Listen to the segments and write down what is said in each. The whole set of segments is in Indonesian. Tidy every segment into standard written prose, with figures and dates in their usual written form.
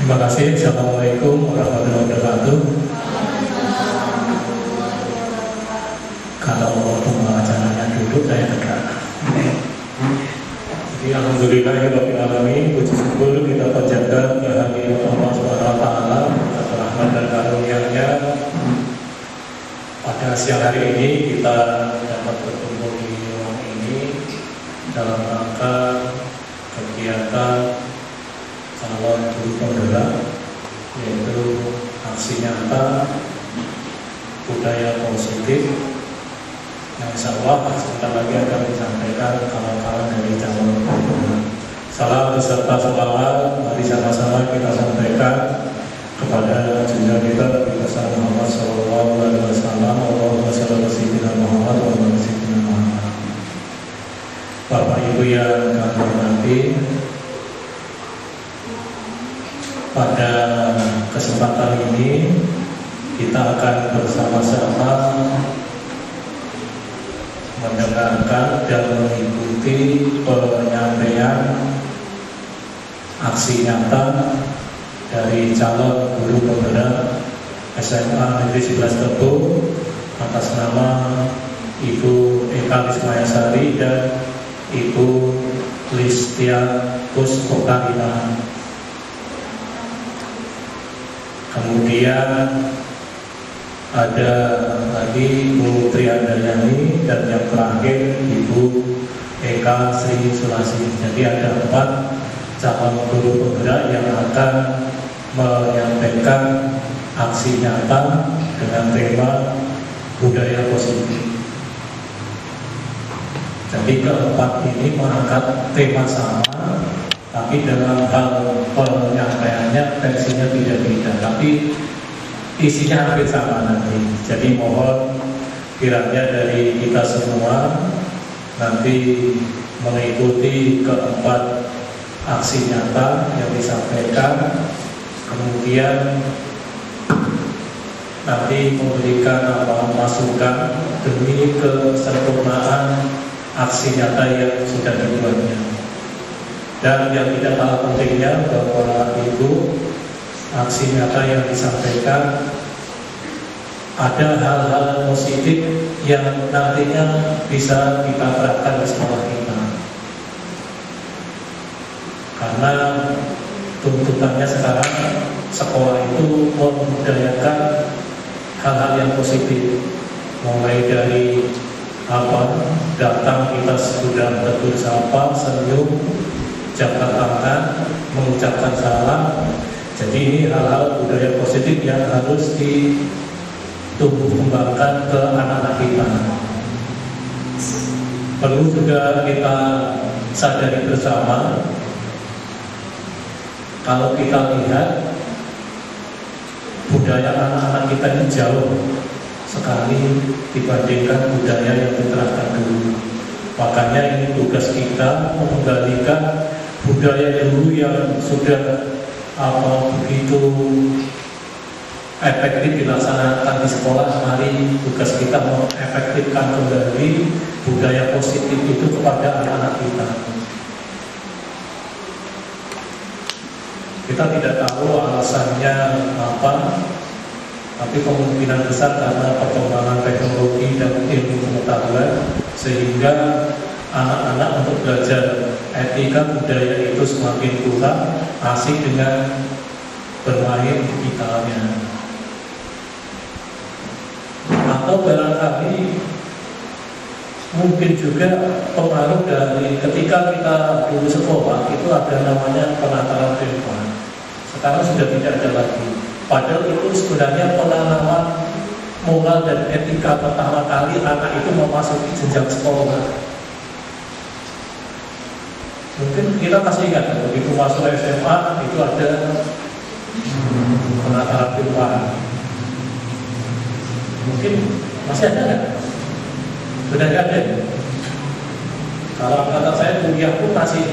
Terima kasih. Assalamualaikum warahmatullahi wabarakatuh. Kalau pembacaannya duduk saya tegak. Jadi alhamdulillah ya Rabbil alamin, puji syukur kita panjatkan kehadirat Allah Subhanahu wa taala atas rahmat dan karunia-Nya. Pada siang hari ini kita dapat berkumpul di ruang ini dalam rangka kegiatan calon guru penggerak, yaitu aksi nyata budaya positif yang insya Allah sebentar lagi akan disampaikan kawan-kawan dari calon penggerak. Salam beserta selawat mari sama-sama kita sampaikan kepada junjungan kita Nabi besar Muhammad Sallallahu Alaihi Wasallam. Allahumma shalli ala sayyidina Muhammad wa ala sayyidina Muhammad. Bapak Ibu yang kami hormati, pada kesempatan ini kita akan bersama-sama mendengarkan dan mengikuti penyampaian aksi nyata dari calon guru penggerak SMA Negeri 11 Tebo atas nama Ibu Eka Lismayasari dan Ibu Listia Kuspokarina. Kemudian ada lagi Bu Triandayani dan yang terakhir Ibu Eka Sri Sulasi. Jadi ada 4 calon guru penggerak yang akan menyampaikan aksi nyata dengan tema budaya positif. Jadi keempat ini mengangkat tema sama, tapi dalam hal penyampaiannya versinya tidak beda, tapi isinya hampir sama nanti. Jadi mohon kiranya dari kita semua nanti mengikuti keempat aksi nyata yang disampaikan, kemudian nanti memberikan masukan demi kesempurnaan aksi nyata yang sudah dibuatnya. Dan yang tidak kalah pentingnya, Bapak Ibu, aksi nyata yang disampaikan ada hal-hal positif yang nantinya bisa kita terapkan di sekolah kita. Karena tuntutannya sekarang sekolah itu membudayakan hal-hal yang positif, mulai dari datang kita sudah tegur sapa, senyum, jabat tangan, mengucapkan salam. Jadi ini hal-hal budaya positif yang harus ditumbuh kembangkan ke anak-anak kita. Perlu juga kita sadari bersama, kalau kita lihat budaya anak-anak kita ini jauh sekali dibandingkan budaya yang diterapkan dulu. Makanya ini tugas kita mengembalikan budaya dulu yang sudah begitu efektif dilaksanakan di sekolah. Mari tugas kita mengefektifkan kembali budaya positif itu kepada anak-anak kita. Kita tidak tahu alasannya apa, tapi kemungkinan besar karena perkembangan teknologi dan ilmu pengetahuan, sehingga anak-anak untuk belajar etika budaya itu semakin kurang asik dengan bermain digitalnya. Atau barangkali mungkin juga pengaruh dari ketika kita dulu sekolah itu ada namanya penataran privat. Sekarang sudah tidak ada lagi. Padahal itu sebenarnya penanaman moral dan etika pertama kali anak itu memasuki jenjang sekolah. Mungkin kita masih ingat begitu masuk SMA itu ada penataran privat. Mungkin masih ada nggak? Sudah nggak ada. Kalau kata saya kuliah pun masih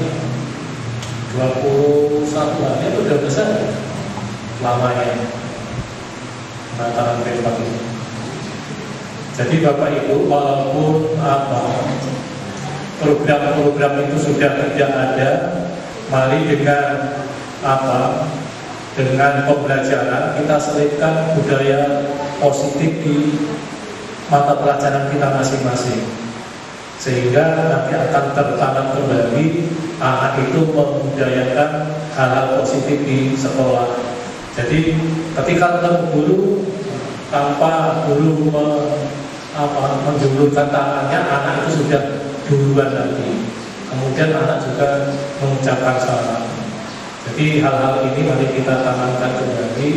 21 hari itu udah besar lamanya penataran privat itu. Jadi Bapak Ibu, walaupun program-program itu sudah tidak ada, mari dengan dengan pembelajaran kita selipkan budaya positif di mata pelajaran kita masing-masing, sehingga nanti akan tertanam kembali anak itu membudayakan hal-hal positif di sekolah. Jadi ketika ketemu guru, tanpa guru menjulurkan tangannya, anak itu sudah duluan nanti. Kemudian anak juga mengucapkan salam. Jadi hal-hal ini mari kita tanamkan kembali.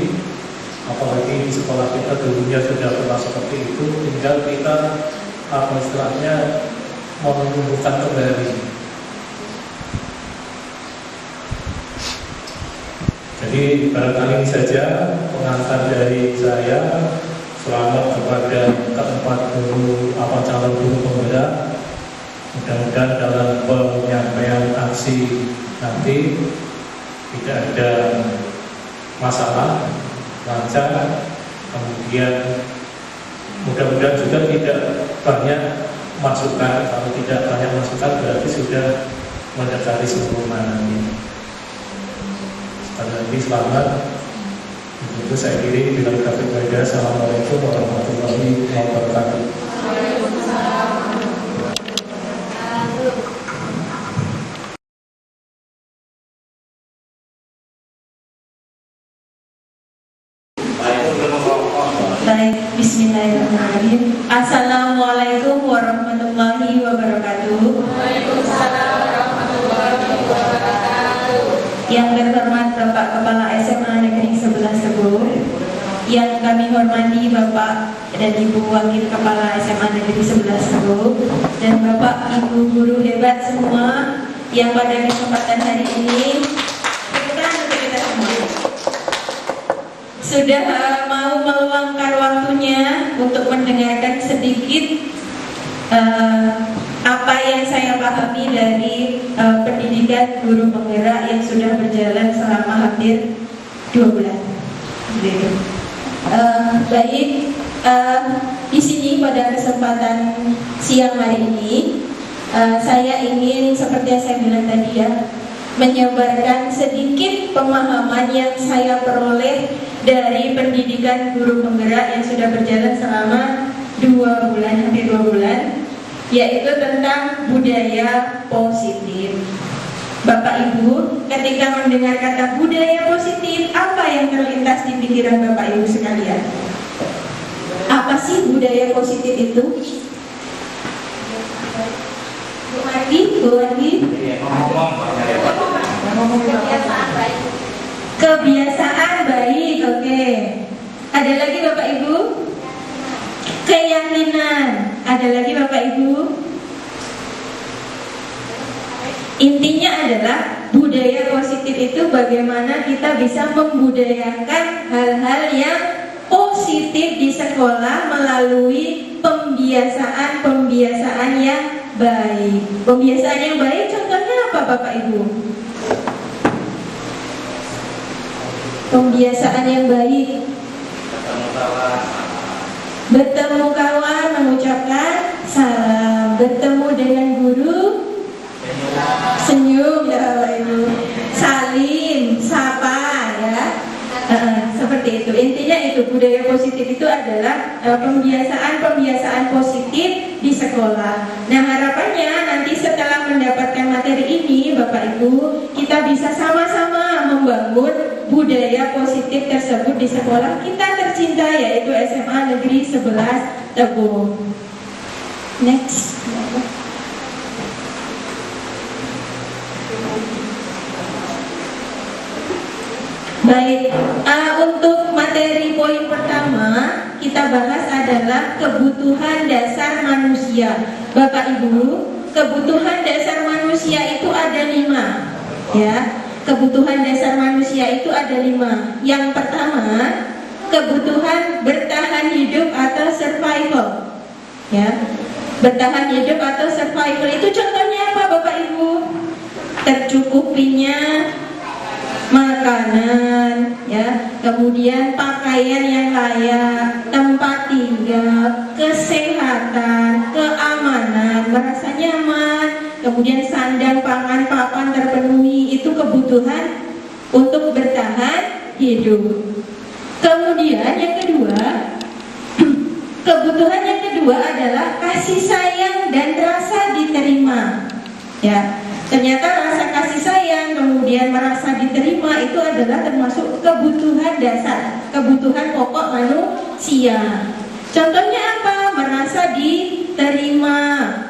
Apalagi di sekolah kita dulunya sudah pernah seperti itu, tinggal kita istilahnya menumbuhkan kembali. Jadi barangkali ini saja pengantar dari saya. Selamat kepada keempat guru calon guru penggerak. Mudah-mudahan dalam penyampaian aksi nanti tidak ada masalah, lancar. Kemudian mudah-mudahan juga tidak banyak masukan. Kalau tidak banyak masukan berarti sudah mendekati sempurna. Sekali lagi selamat. Itu saya kiri bila kafir baik. Assalamualaikum warahmatullahi wabarakatuh. Baik, bismillahirrahmanirrahim. Assalamualaikum warahmatullahi wabarakatuh. Waalaikumsalam warahmatullahi wabarakatuh. Yang terhormat Bapak Kepala SMA Negeri 11 Teguh, yang kami hormati Bapak dan Ibu Wakil Kepala SMA Negeri 11 Teguh, dan Bapak Ibu guru hebat semua yang pada kesempatan hari ini sudah mau meluangkan waktunya untuk mendengarkan sedikit apa yang saya pahami dari pendidikan guru penggerak yang sudah berjalan selama hampir 2 bulan. Baik, di sini pada kesempatan siang hari ini saya ingin seperti yang saya bilang tadi ya, menyebarkan sedikit pemahaman yang saya peroleh dari pendidikan guru penggerak yang sudah berjalan selama 2 bulan, hampir 2 bulan, yaitu tentang budaya positif. Bapak Ibu, ketika mendengar kata budaya positif, apa yang terlintas di pikiran Bapak Ibu sekalian? Apa sih budaya positif itu? Bu Andi? Kebiasaan baik, oke. Ada lagi Bapak Ibu? Keyakinan. Ada lagi Bapak Ibu? Intinya adalah budaya positif itu bagaimana kita bisa membudayakan hal-hal yang positif di sekolah melalui pembiasaan yang baik. Pembiasaan yang baik contohnya apa Bapak Ibu? Pembiasaan yang baik, bertemu kawan mengucapkan salam, bertemu dengan guru senyum ya Bapak Ibu, salim, sapa ya, seperti itu. Intinya itu budaya positif itu adalah pembiasaan positif di sekolah. Nah harapannya nanti setelah mendapatkan materi ini Bapak Ibu, kita bisa sama-sama membangun budaya positif tersebut di sekolah kita tercinta, yaitu SMA Negeri 11 Teguh. Next. Baik, untuk materi poin pertama kita bahas adalah kebutuhan dasar manusia. Bapak Ibu, kebutuhan dasar manusia itu ada 5, ya. Kebutuhan dasar manusia itu ada 5. Yang pertama, kebutuhan bertahan hidup atau survival, ya. Bertahan hidup atau survival itu contohnya apa Bapak Ibu? Tercukupinya makanan, ya, kemudian pakaian yang layak, tempat tinggal, kesehatan, keamanan, merasa nyaman, kemudian sandang, pangan, papan terpenuhi. Itu kebutuhan untuk bertahan hidup. Kemudian yang kedua, kebutuhan yang kedua adalah kasih sayang dan rasa diterima. Ya, ternyata rasa kasih sayang kemudian merasa diterima itu adalah termasuk kebutuhan dasar, kebutuhan pokok manusia. Contohnya apa? Merasa diterima,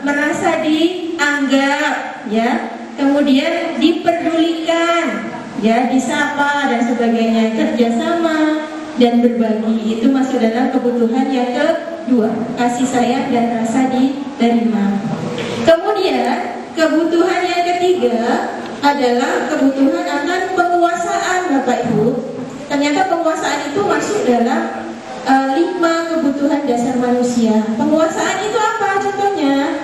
merasa dianggap, ya, kemudian diperdulikan, ya, disapa dan sebagainya, kerjasama dan berbagi. Itu masuk dalam kebutuhan yang kedua, kasih sayang dan rasa diterima. Kemudian kebutuhan yang ketiga adalah kebutuhan akan penguasaan, Bapak Ibu. Ternyata penguasaan itu masuk dalam 5 kebutuhan dasar manusia. Penguasaan itu apa contohnya?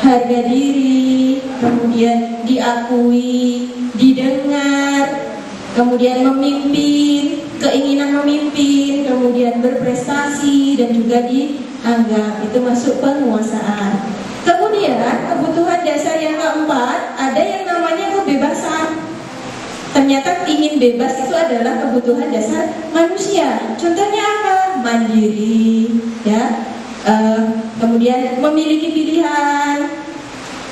Harga diri, kemudian diakui, didengar, kemudian memimpin, keinginan memimpin, kemudian berprestasi dan juga dianggap. Itu masuk penguasaan. Kemudian kebutuhan dasar yang keempat ada yang namanya kebebasan. Ternyata ingin bebas itu adalah kebutuhan dasar manusia. Contohnya apa? Mandiri, ya. Kemudian memiliki pilihan,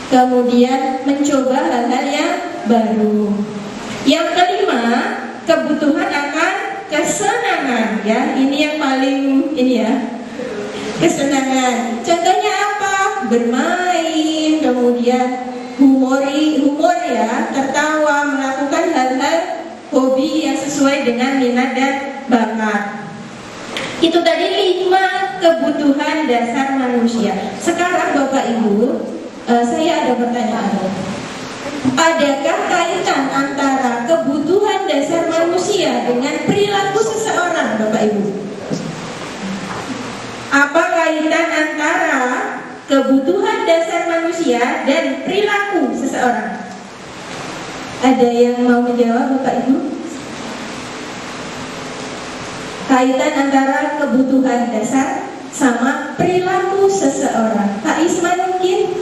kemudian mencoba hal-hal yang baru. Yang kelima, kebutuhan akan kesenangan, ya. Ini yang paling ini ya, kesenangan. Contohnya apa? Bermain, kemudian humor ya, tertawa, melakukan hal-hal hobi yang sesuai dengan minat dan bakat. Itu tadi 5 kebutuhan dasar manusia. Sekarang Bapak Ibu, saya ada pertanyaan. Adakah kaitan antara kebutuhan dasar manusia dengan perilaku seseorang, Bapak Ibu? Apa kaitan antara kebutuhan dasar manusia dan perilaku seseorang? Ada yang mau menjawab, Bapak Ibu? Kaitan antara kebutuhan dasar sama perilaku seseorang. Pak Isman mungkin?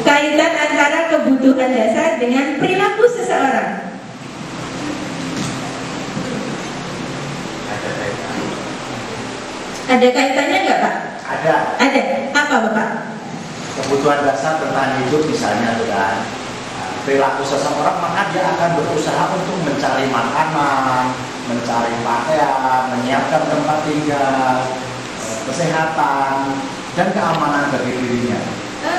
Kaitan antara kebutuhan dasar dengan perilaku seseorang. Ada kaitannya nggak, Pak? Ada. Ada. Apa, Bapak? Kebutuhan dasar tentang hidup misalnya kan, perilaku seseorang maka dia akan berusaha untuk mencari makanan, mencari pakaian, menyiapkan tempat tinggal, kesehatan dan keamanan bagi dirinya.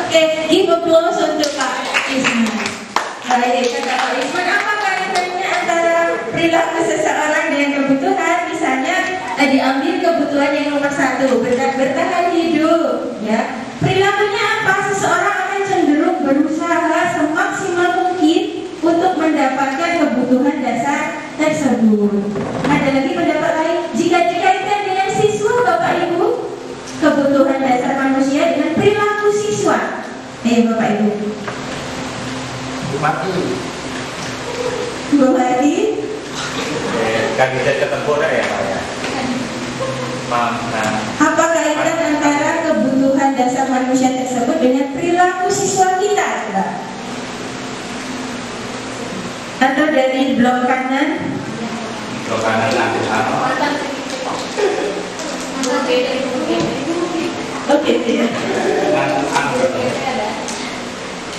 Oke, give applause untuk Pak Isman. Baik, kata Pak Isman, apa kaitannya antara perilaku seseorang dengan kebutuhan? Misalnya diambil kebutuhan yang nomor 1, bertahan hidup, ya. Perilakunya apa? Seseorang akan cenderung berusaha semaksimal mungkin untuk mendapatkan kebutuhan dasar tersebut. Ada lagi pendapat lain? Jika dikaitkan dengan siswa, Bapak Ibu, kebutuhan dasar manusia dengan perilaku siswa. Bapak Ibu. Dua lagi. Kandidat ketempur ya Pak ya. Apa kaitan antara kebutuhan dasar manusia tersebut dengan perilaku siswa kita? Atau dari blok kanan? Blok kanan nanti sama. Oke, ya.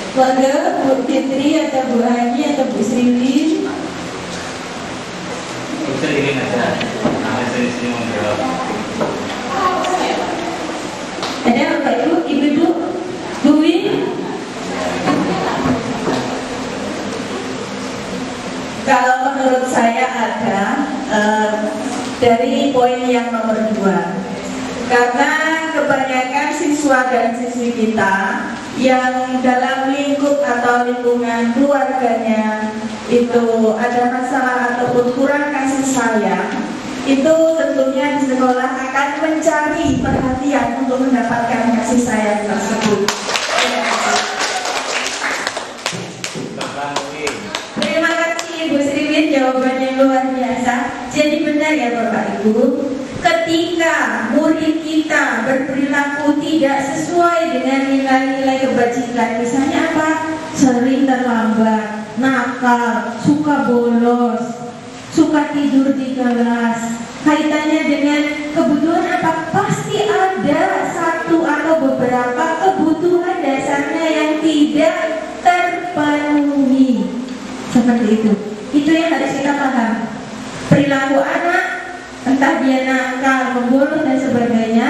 Keluarga Bu Fitri atau Bu Hani atau Bu Sriwin? Bu Sriwin aja. Nah, sini ngobrol. Ada Bapak Ibu, Ibu-ibu, Bu Win? Kalau menurut saya ada dari poin yang nomor 2. Karena kebanyakan siswa dan siswi kita yang dalam lingkup atau lingkungan keluarganya itu ada masalah ataupun kurang kasih sayang, itu tentunya di sekolah akan mencari perhatian untuk mendapatkan kasih sayang tersebut. Terima kasih Ibu Sriwin. jawaban yang luar biasa. Jadi benar ya Bapak Ibu, ketika murid kita berperilaku tidak sesuai dengan nilai-nilai kebajikan, misalnya apa? Sering terlambat, nakal, suka bolos, suka tidur di kelas, kaitannya dengan kebutuhan apa? Pasti ada satu atau beberapa kebutuhan dasarnya yang tidak terpenuhi. Seperti itu. Itu yang harus kita paham. Perilaku anak, entah dia nakal, membolos dan sebagainya,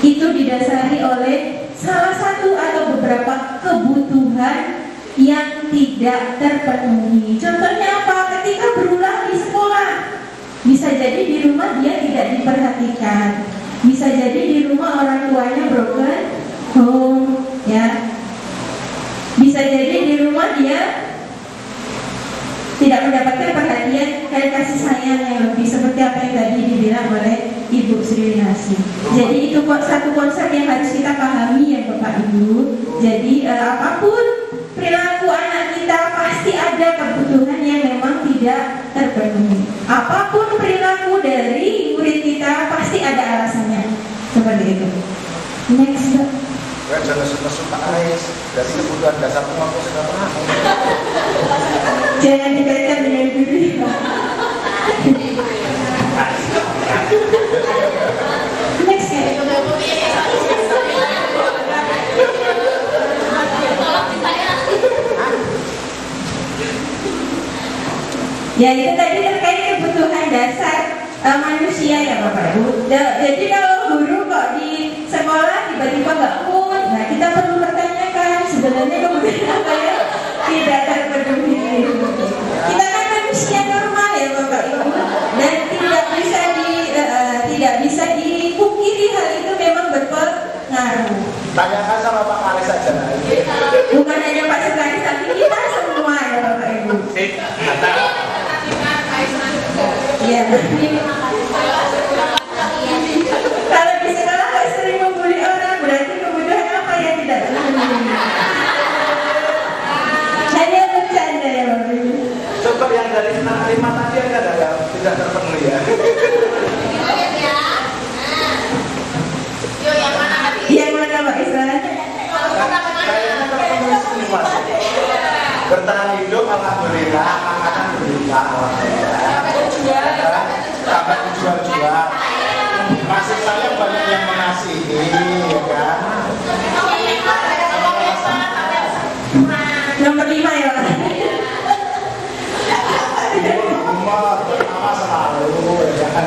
itu didasari oleh salah satu atau beberapa kebutuhan yang tidak terpenuhi. Contohnya apa? Ketika berulang di sekolah, bisa jadi di rumah dia tidak diperhatikan, bisa jadi di rumah orang tuanya broken home, ya. Bisa jadi di rumah dia tidak mendapatkan perhatian dan kasih sayang yang lebih, seperti apa yang tadi dibilang oleh Ibu Sri Winasi. Jadi itu satu konsep yang harus kita pahami ya Bapak Ibu. Jadi apapun perilaku anak kita pasti ada kebutuhan yang memang tidak terpenuhi. Apapun perilaku dari murid kita pasti ada alasannya. Seperti itu. Next, Mbak. Jangan suka-suka Ais. Dari kebutuhan dasar aku sudah pernah. Jangan dikaitkan dengan diri. Next ya. Ya itu tadi terkait kebutuhan dasar manusia ya Bapak Ibu. Jadi kalau guru kok di sekolah tiba-tiba nggak mood, nah kita perlu pertanyakan sebenarnya kebutuhan apa ya tidak terpenuhi. Kita kan manusia normal ya Bapak Ibu, dan tidak bisa dipungkiri hal itu memang berpengaruh. Tanyakan sama Pak Aris saja. Bukan hanya Pak Sutari, tapi kita semua ya Bapak Ibu. Iya. Kalau di sekolah nggak sering membuli orang, berarti kebutuhan apa yang tidak terpenuhi? Hanya bercanda ya Bapak Ibu. Coba yang dari 65 tadi ada tidak terpenuhi ya. Yang mana Pak Isra? Kayaknya terpenuhi semua. Bertahan hidup alhamdulillah, makanan berlimpah alhamdulillah. Sampai jual-jual. Masih saya banyak yang mengasihi, ya kan? Nomor 5 ya Pak. Rumah pertama selalu, ya kan?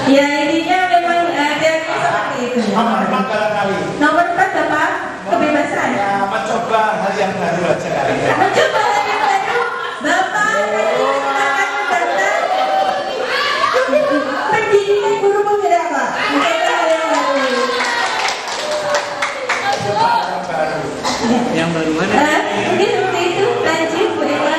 Ya intinya memang teorinya seperti itu. Nomor 4 barangkali. Nomor 4 Bapak, kebebasan. Ya, mencoba hal yang baru aja kali ya. Mencoba hal yang baru. Bapak akan mendaftar pendidikan guru pembeda Pak. Mencoba hal yang baru. Coba hal yang baru. Ya. Yang baru mana? Mungkin seperti itu. Lanjut Bu Eva.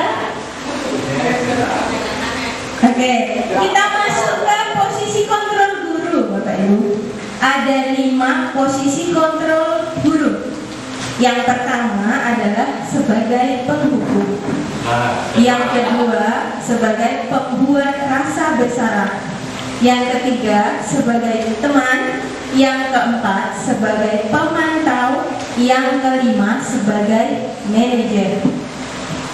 Oke, kita masuk ke posisi kontrol guru Bapak Ibu. Ada 5 posisi kontrol guru. Yang pertama adalah sebagai penghukum. Yang kedua sebagai pembuat rasa bersalah. Yang ketiga sebagai teman. Yang keempat sebagai pemantau. Yang kelima sebagai manajer.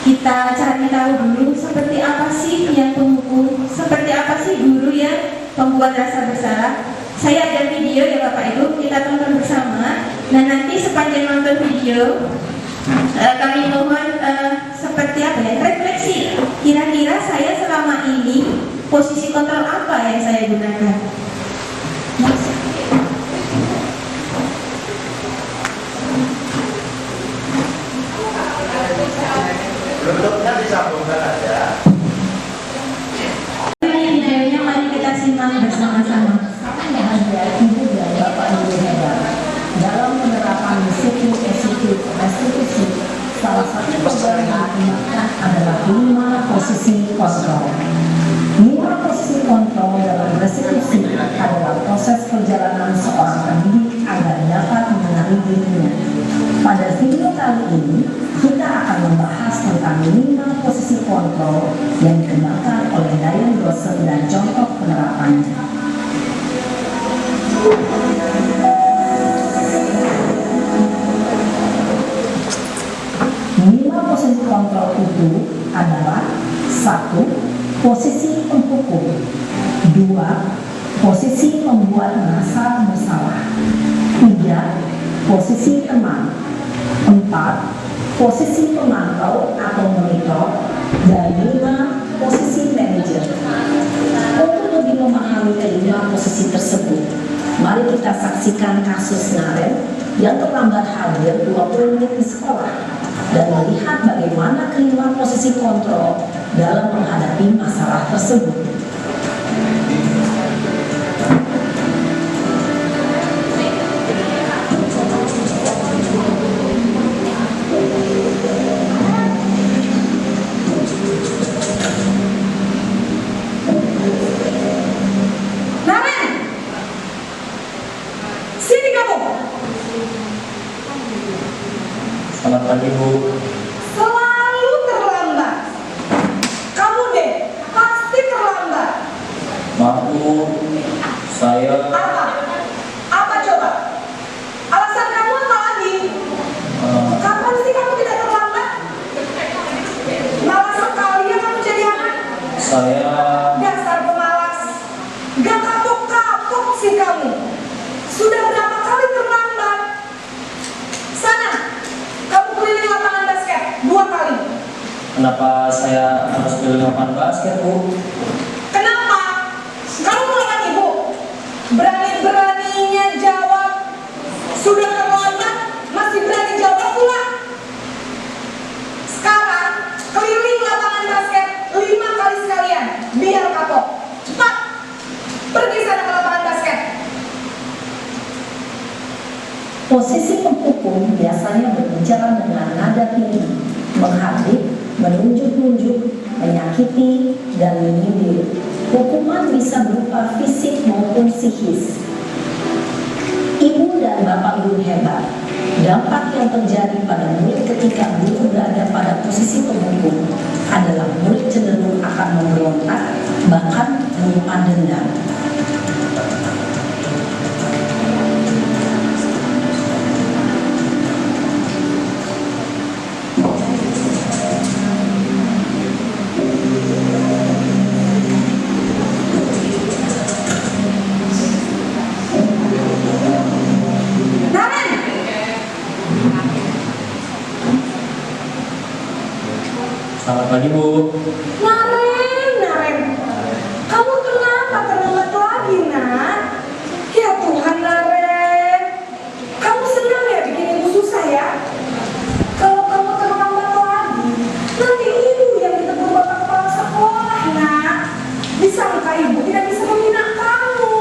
Kita cari tahu dulu seperti apa sih yang penghukum, seperti apa sih guru yang pembuat rasa bersalah. Saya ada video ya Bapak Ibu, kita tonton bersama. Nah nanti sepanjang nonton video kami mohon seperti apa ya, refleksi. Kira-kira saya selama ini posisi kontrol apa yang saya gunakan? Bentuknya disambungkan aja. Ini videonya mari kita simak bersama-sama. Ibu dan Bapak Ibu hebat dalam penerapan disiplin restitusi. Salah satu program yang diingatkan adalah 5 posisi kontrol. 5 posisi kontrol dalam restitusi adalah proses perjalanan seorang pendidik agar dapat mengenali dirinya. Pada video kali ini kita akan membahas membahas tentang 5 posisi kontrol yang dikembangkan oleh Diane Dawson dan contoh penerapannya. Lima posisi kontrol itu adalah: 1. Posisi penghukum. 2. Posisi pembuat merasa bersalah. 3. Posisi teman. 4. Posisi pemantau atau monitor. Dan 5. Posisi manajer. Untuk lebih memahami kelima posisi tersebut, mari kita saksikan kasus Naren yang terlambat hadir 20 menit di sekolah dan melihat bagaimana kelima posisi kontrol dalam menghadapi masalah tersebut. Naren, sini kamu. Selamat pagi, Bu. Selalu terlambat. Kamu deh, pasti terlambat. Maaf, Bu. Saya Apa? Apa coba? Alasan kamu apa lagi? Kapan sih kamu tidak terlambat? Malas sekali ya kamu jadi anak. saya Dasar pemalas. Gak kapok-kapok sih kamu. Sudah berapa kali terlambat? Sana, kamu keliling lapangan basket 2 kali. kenapa saya harus pilih lapangan basket, Bu? Kenapa? Kamu melawan ibu. Berani-beraninya jawab. Sudah terlambat, masih berani jawab pula. Sekarang, keliling lapangan basket 5 kali sekalian. Biar kapok. Cepat. Pergi sana ke lapangan basket. Posisi penghukum biasanya berbicara dengan nada tinggi, menghardik, menunjuk-nunjuk, menyakiti, dan menyindir. Hukuman bisa berupa fisik maupun psikis. Ibu dan bapak guru hebat. Dampak yang terjadi pada murid ketika guru berada pada posisi penghukum adalah murid cenderung akan memberontak, bahkan menyimpan dendam. Naren! Selamat pagi, Bu. Naren. Kamu kenapa terlambat lagi, nak? Ya Tuhan, Naren. Kamu senang ya bikin ibu susah ya? Kalau kamu terlambat lagi, nanti ibu yang ditegur bapak kepala sekolah, nak. Disangka ibu tidak bisa membina kamu.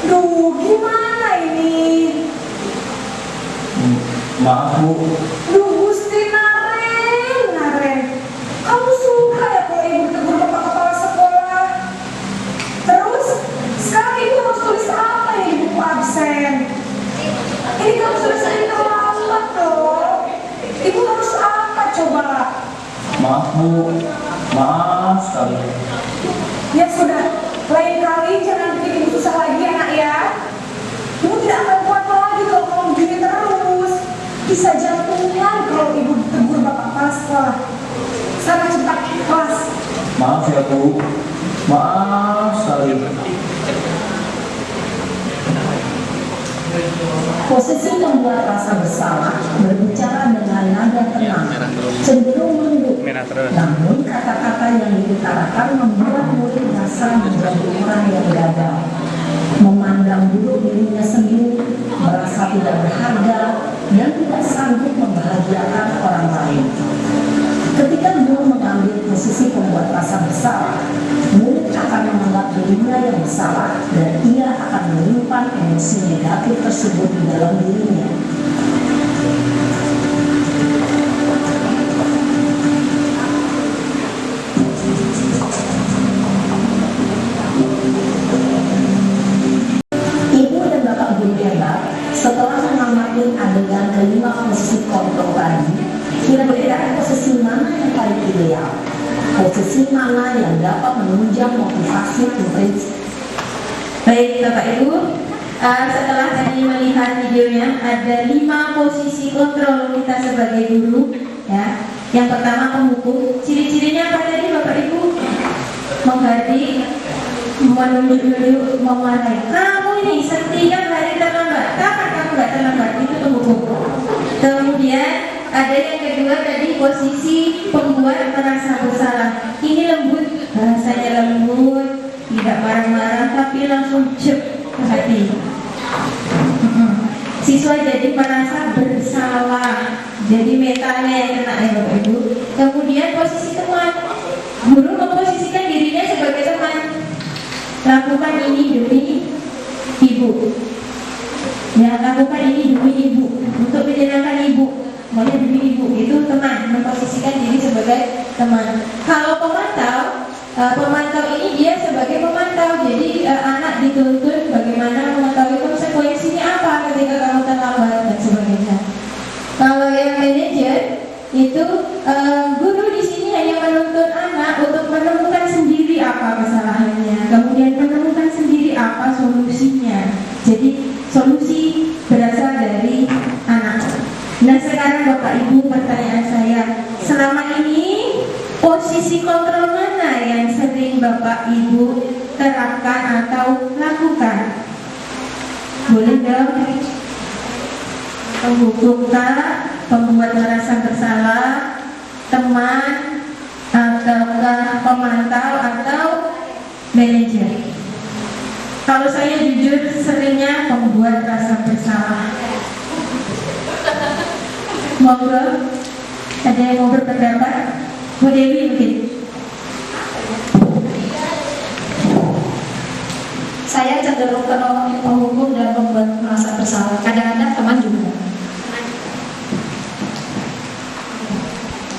Duh, gimana ini? Maaf, Bu. Duh, Gusti Naren. Kamu suka ya kalau ibu ditegur bapak kepala sekolah? Terus, sekarang ibu harus tulis apa ya di buku absen? Ini kamu sudah sering terlambat loh. Ibu harus apa coba? Maaf, Bu. Maaf sekali. Ya sudah, lain kali jangan bikin ibu susah lagi ya, nak ya. Ibu tidak akan kuat lagi kalau kamu begini terus. Bisa jantungan kalau ibu ditegur bapak kepala sekolah. Sana cepat kelas. Maaf ya, Bu. Maaf sekali. Posisi membuat rasa bersalah berbicara dengan nada tenang, cenderung lembut. Namun kata-kata yang diutarakan membuat murid merasa menjadi orang yang gagal, memandang buruk dirinya sendiri, merasa tidak berharga, dan tidak sanggup membahagiakan orang lain. Ketika guru mengambil posisi pembuat rasa bersalah, murid akan menganggap dirinya yang bersalah dan ia akan menyimpan emosi negatif tersebut di dalam dirinya. Ibu dan bapak guru hebat setelah mengamati adegan kelima posisi kontrol tadi, kira-kira posisi menunjang motivasi prinsip. Baik Bapak Ibu, setelah tadi melihat videonya, ada 5 posisi kontrol kita sebagai guru, ya. Yang pertama penghukum. Ciri-cirinya apa tadi Bapak Ibu? Menghardik, menunjuk-nunjuk, memarahi. Kamu ini setiap hari terlambat. Kapan kamu nggak terlambat? Itu penghukum. Kemudian ada yang kedua tadi posisi pembuat merasa bersalah. Ini lembut, bahasanya lembut, tidak marah-marah, tapi langsung cep ke hati. Siswa jadi merasa bersalah, jadi mentalnya yang kena ya Bapak Ibu. Kemudian posisi teman, guru memposisikan dirinya sebagai teman. Lakukan ini demi ibu, ya lakukan ini demi ibu, untuk menyenangkan ibu, maunya demi ibu. Itu teman, memposisikan diri sebagai teman. Kalau pemantau, pemantau ini dia sebagai pemantau. Jadi anak dituntut bagaimana mengetahui konsekuensinya apa ketika kamu terlambat dan sebagainya. Kalau yang manajer itu guru di sini hanya menuntut anak untuk menemukan sendiri apa kesalahannya, kemudian menemukan sendiri apa solusinya. Jadi solusi berasal dari anak. Nah sekarang Bapak Ibu, pertanyaan saya, selama ini posisi kontrol mana yang sering Bapak Ibu terapkan atau lakukan? Boleh dong? Penghukumkah, pembuat merasa bersalah, teman, ataukah pemantau atau manajer? Kalau saya jujur seringnya pembuat rasa bersalah. Monggo, ada yang mau berpendapat? Bu Dewi mungkin. Saya cenderung ke penghukum dan membuat merasa bersalah. Kadang-kadang teman juga.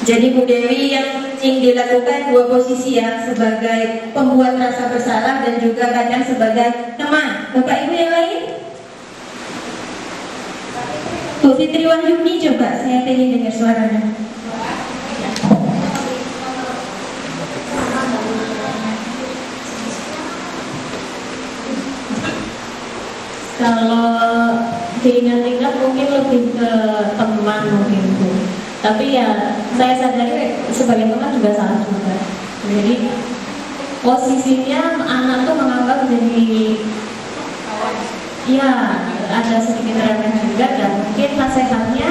Jadi Bu Dewi yang dilakukan 2 posisi ya, sebagai pembuat rasa bersalah dan juga kadang sebagai teman. Bapak Ibu yang lain? Bu Fitri Wahyuni, coba saya ingin dengar suaranya. Kalau diingat-ingat mungkin lebih ke teman mungkin Bu. Tapi ya saya sadari sebagai teman juga salah juga. Jadi posisinya anak tuh menganggap jadi ya ada sedikit remeh juga, dan mungkin nasihatnya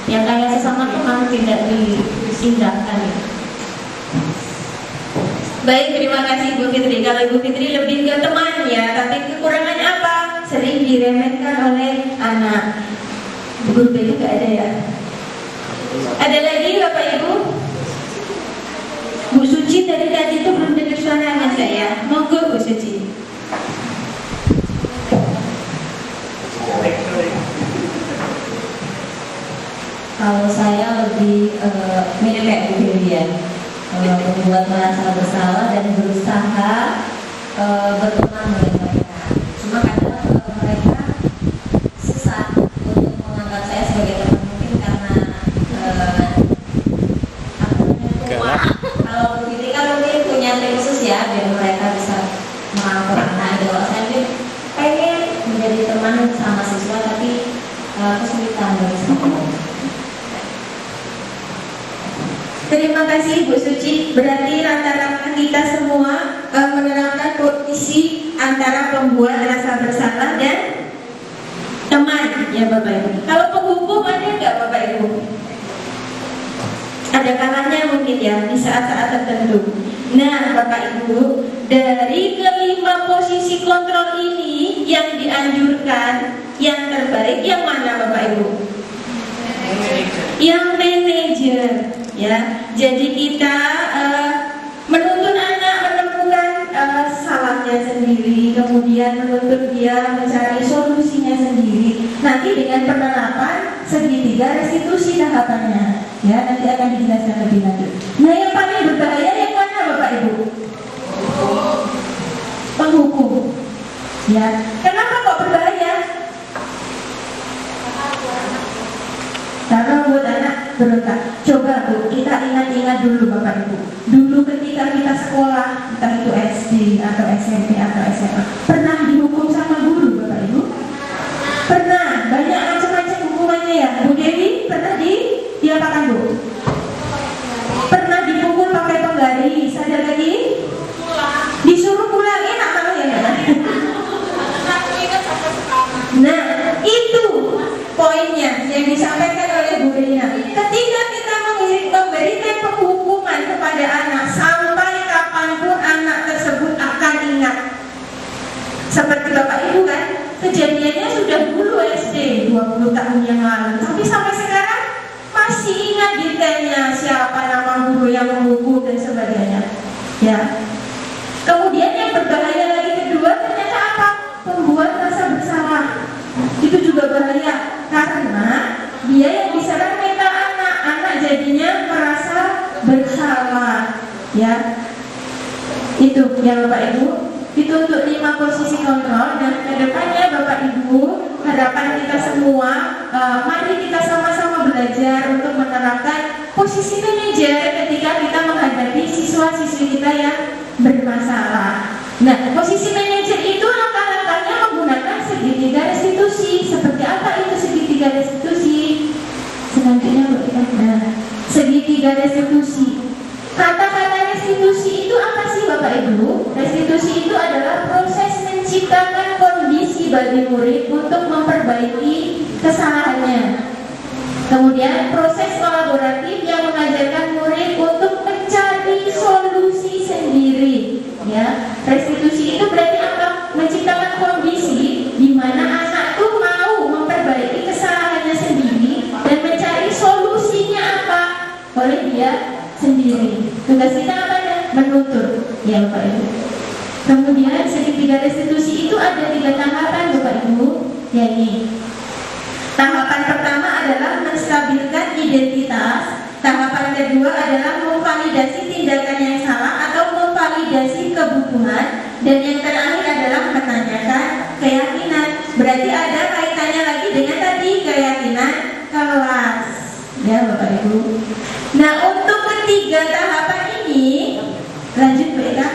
yang kayak sesama teman tidak diindahkan. Baik, terima kasih Bu Fitri. Kalau Bu Fitri lebih ke teman ya, tapi kekurangannya apa? Sering diremehkan oleh anak. Bu Guru itu gak ada ya? Ada lagi Bapak Ibu? Bu Suci dari tadi itu belum dengar suaranya saya. Monggo Bu Suci. Kalau saya lebih mirip kayak Bu Dewi ya, membuat merasa bersalah dan berusaha berteman dengan mereka. Cuma kadang mereka susah untuk menganggap saya sebagai teman, mungkin karena kalau begitu kan mungkin punya trik khusus ya biar mereka bisa merangkul anak. Kalau saya mungkin pengen menjadi teman sama siswa tapi kesulitan dari sekolah. Terima kasih Bu Suci. Berarti rata-rata kita semua menerapkan posisi antara pembuat rasa bersalah dan teman ya Bapak Ibu. Kalau penghukum ada nggak Bapak Ibu? Ada kalanya mungkin ya di saat-saat tertentu. Nah Bapak Ibu, dari kelima posisi kontrol ini yang dianjurkan, yang terbaik yang mana Bapak Ibu? Yang manajer. Ya, jadi kita menuntut anak menemukan salahnya sendiri, kemudian menuntut dia mencari solusinya sendiri. Nanti dengan penerapan segitiga restitusi tahapannya, ya nanti akan dijelaskan lebih lanjut. Nah, yang paling berbahaya yang mana Bapak Ibu? Penghukum. Ya, kenapa kok berbahaya? Karena buat anak berontak. Coba Bu, kita ingat-ingat dulu Bapak Ibu. Dulu ketika kita sekolah, entah itu SD atau SMP atau SMA, pernah dihukum sama guru Bapak Ibu? Pernah, banyak macam-macam hukumannya ya. Bu Dewi pernah diapakan Bu? Pernah dipukul pakai penggaris, ada lagi? Disuruh pulang, enak malah ya. Nah, itu poinnya yang disampaikan oleh Bu Rina. Ketika kita memberikan penghukuman kepada anak, sampai kapanpun anak tersebut akan ingat. Seperti Bapak Ibu kan, kejadiannya sudah dulu SD 20 tahun yang lalu, tapi sampai sekarang masih ingat detailnya, siapa nama guru yang menghukum dan sebagainya. Ya. Kemudian yang berbahaya lagi kedua, ternyata apa? Membuat rasa bersalah. Itu juga bahaya karena dia yang diserang mental anak jadinya merasa bersalah. Ya. Itu ya Bapak Ibu. Itu untuk 5 posisi kontrol, dan kedepannya Bapak Ibu, harapan kita semua, mari kita sama-sama belajar untuk menerapkan posisi manajer ketika kita menghadapi siswa-siswi kita yang bermasalah. Nah, posisi manajer itu langkah-langkahnya menggunakan segitiga restitusi. Seperti apa itu segitiga restitusi? Selanjutnya nah, segitiga restitusi. Kata-kata restitusi itu apa sih Bapak Ibu? Restitusi itu adalah proses menciptakan kondisi bagi murid untuk memperbaiki kesalahannya. Kemudian proses kolaboratif yang mengajarkan murid untuk mencari solusi sendiri. Ya, restitusi itu berarti apa? Menciptakan kondisi di mana anak tuh mau memperbaiki kesalahannya sendiri dan mencari solusinya apa oleh dia sendiri. Tugas kita apa ya? Menutur, ya Bapak Ibu. Kemudian segitiga restitusi itu ada 3 tahapan Bapak Ibu, yakni tahapan pertama adalah menstabilkan identitas, tahapan kedua adalah memvalidasi tindakan yang salah atau memvalidasi kebutuhan, dan yang terakhir adalah menanyakan keyakinan. Berarti ada kaitannya lagi dengan tadi keyakinan kelas, ya Bapak Ibu. Nah, untuk ketiga tahapan ini, lanjut Bu Eka.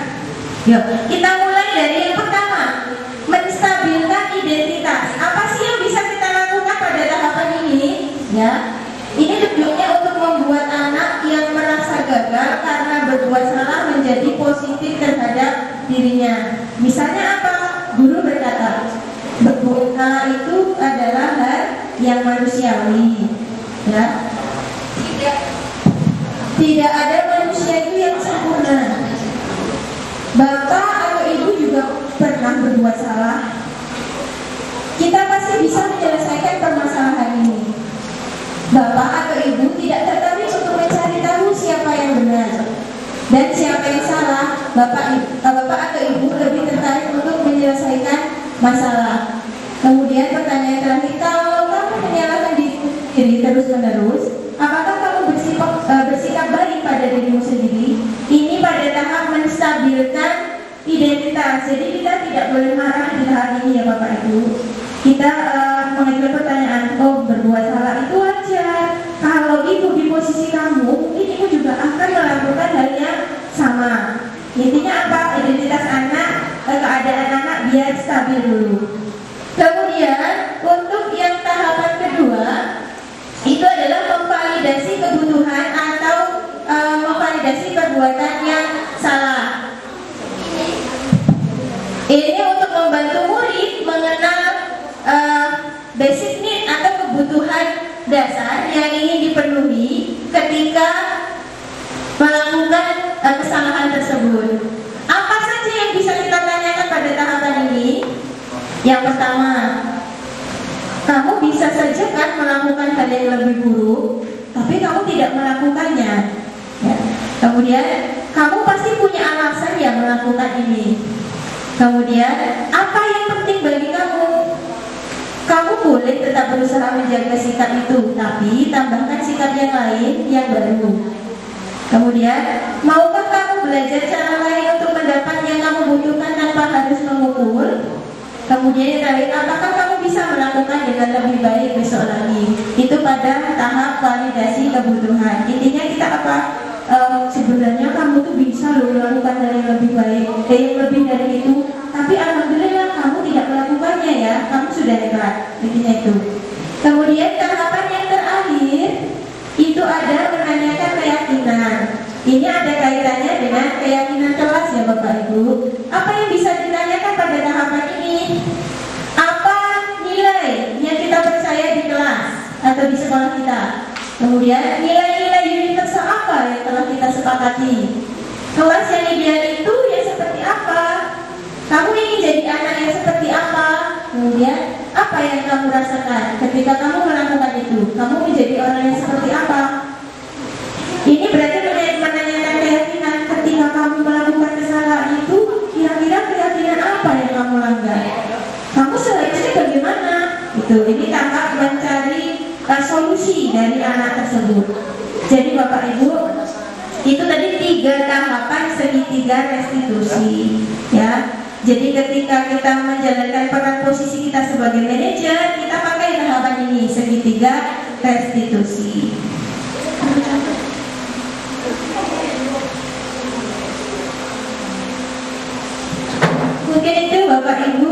Yuk, kita mulai dari yang pertama, menstabilkan identitas. Apa sih yang bisa kita lakukan pada tahapan ini? Ya, ini tujuannya untuk membuat anak yang merasa gagal karena berbuat salah menjadi positif terhadap dirinya. Misalnya apa? Guru berkata, berbuat salah itu adalah hal yang manusiawi. Ya, tidak ada manusia itu yang sempurna. Bapak atau ibu juga pernah berbuat salah. Kita pasti bisa menyelesaikan permasalahan ini. Bapak atau ibu tidak tertarik untuk mencari tahu siapa yang benar dan siapa yang salah. Bapak atau ibu lebih tertarik untuk menyelesaikan masalah. Kemudian pertanyaan terakhir, kalau kamu menyalahkan diri terus-menerus, apakah kamu bersikap baik pada dirimu sendiri? Ini pada tahap menstabilkan identitas. Jadi kita tidak boleh marah di tahap ini ya Bapak Ibu. Kita mengajukan pertanyaan, oh berbuat salah itu wajar. Kalau ibu di posisi kamu, mungkin ibu juga akan melakukan hal yang sama. Intinya apa? Identitas anak, keadaan anak biar stabil dulu. Kemudian untuk yang tahapan kedua, itu adalah memvalidasi kebutuhan atau memvalidasi perbuatan yang salah. Ini untuk membantu murid mengenal basic need atau kebutuhan dasar yang ingin dipenuhi ketika melakukan kesalahan tersebut. Apa saja yang bisa kita tanyakan pada tahapan ini? Yang pertama, kamu bisa saja kan melakukan hal yang lebih buruk, tapi kamu tidak melakukannya. Ya. Kemudian, kamu pasti punya alasan ya melakukan ini. Kemudian, apa yang penting bagi kamu? Kamu boleh tetap berusaha menjaga sikap itu, tapi tambahkan sikap yang lain yang baru. Kemudian, maukah kamu belajar cara lain untuk mendapat yang kamu butuhkan tanpa harus memukul? Kemudian yang terakhir, apakah kamu bisa melakukan dengan lebih baik besok lagi? Itu pada tahap validasi kebutuhan. Intinya kita apa? sebenarnya kamu tuh bisa loh melakukan hal yang lebih baik, yang lebih dari itu, tapi alhamdulillah kamu tidak melakukannya ya, kamu sudah hebat, intinya itu. Kemudian tahapan yang terakhir itu ada menanyakan keyakinan. Ini ada kaitannya dengan keyakinan kelas ya Bapak Ibu. Apa yang bisa ditanyakan pada tahapan ini? Apa nilai yang kita percaya di kelas atau di sekolah kita? Kemudian nilai-nilai universal apa yang telah kita sepakati? Kelas yang ideal itu yang seperti apa? Kamu ingin jadi anak yang seperti apa? Kemudian apa yang kamu rasakan ketika kamu melakukan itu? Kamu menjadi orang yang seperti apa? Ini berarti menanyakan keyakinan ketika kamu melakukan kesalahan itu, kira-kira keyakinan apa yang kamu langgar? Kamu seharusnya bagaimana? Ini tahap mencari solusi dari anak tersebut. Jadi Bapak Ibu, itu tadi 3 tahapan segitiga restitusi, ya. Jadi ketika kita menjalankan peran posisi kita sebagai manajer, kita pakai tahapan ini, segitiga restitusi. Mungkin itu Bapak Ibu.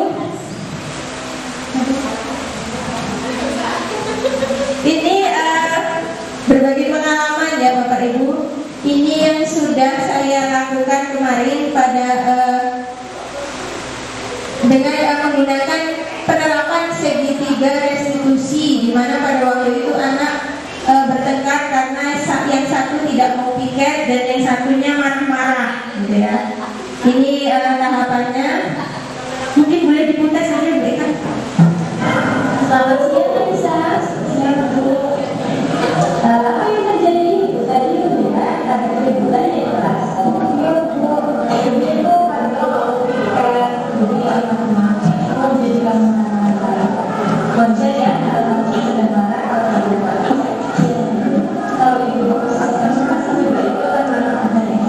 Ini berbagi pengalaman ya Bapak Ibu. Ini yang sudah saya lakukan kemarin pada dengan menggunakan penerapan segitiga restitusi, di mana pada waktu itu anak bertengkar karena yang satu tidak mau piket dan yang satunya marah-marah, gitu ya. Ini tahapannya. Mungkin boleh diputar saja Bu Eka. Selamat siang Aisyah. Apa yang terjadi tadi itu ya? Ada keributan yang keras. Kemudian itu kalau menjadikan konser ya, sedang marah kalau ibu masih juga itu kan ada yang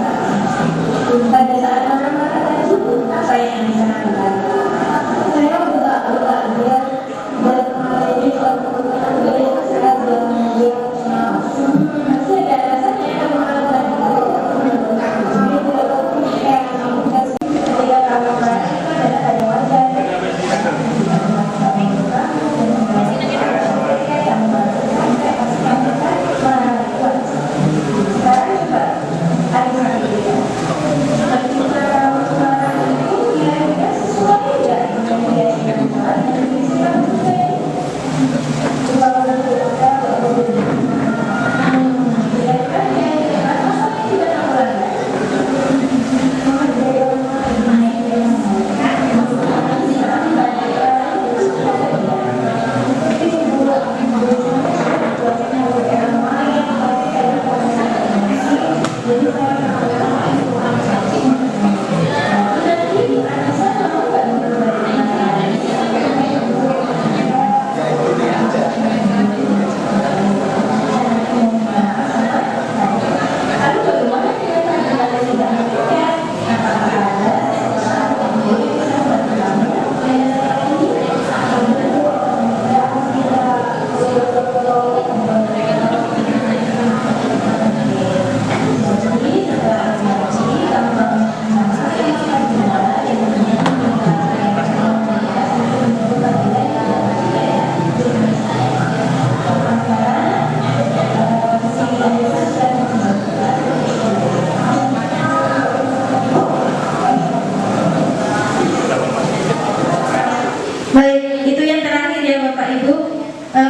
pada saat marah-marah tadi apa yang Aisyah lakukan? Saya buka dia berkemarin masih ada rasanya yang melakukan ketika kamu marah itu ada wajar. Sekarang juga ada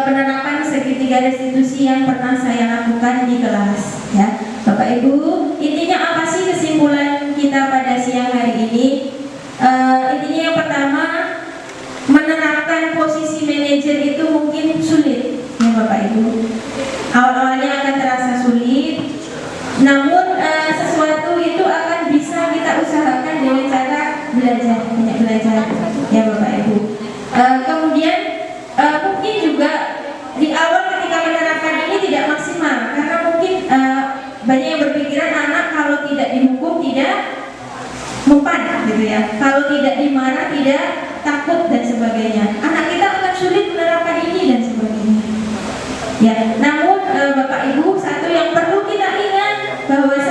penerapan segitiga restitusi yang pernah saya lakukan di kelas, ya Bapak Ibu. Intinya apa sih kesimpulan kita pada siang hari ini? Intinya yang pertama, menerapkan posisi manajer itu mungkin sulit, ya Bapak Ibu. Awal-awalnya akan terasa sulit, namun sesuatu itu akan bisa kita usahakan dengan cara belajar, banyak belajar, ya Bapak Ibu. Kemudian mungkin juga di awal ketika menerapkan ini tidak maksimal, karena mungkin banyak yang berpikiran anak kalau tidak dihukum tidak mempan, gitu ya. Kalau tidak dimarah tidak takut dan sebagainya. Anak kita akan sulit menerapkan ini dan sebagainya. Ya, namun Bapak Ibu, satu yang perlu kita ingat bahwa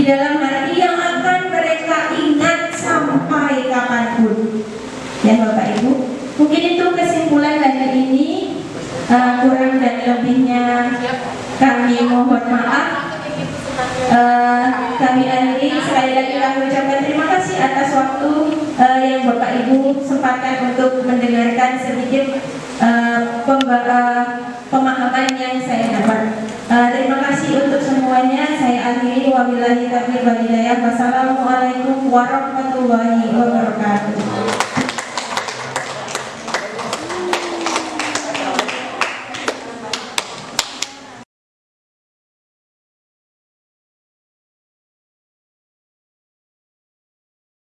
dalam hati yang akan mereka ingat sampai kapanpun. Ya Bapak Ibu, mungkin itu kesimpulan hari ini. Kurang dan lebihnya kami mohon maaf. Kami akhiri, sekali lagi kami ucapkan terima kasih atas waktu yang Bapak Ibu sempatkan untuk mendengarkan sedikit pemahaman yang saya dapat. Terima kasih untuk semuanya. Saya akhiri, wabillahi taufiq wal hidayah. Wassalamualaikum warahmatullahi wabarakatuh.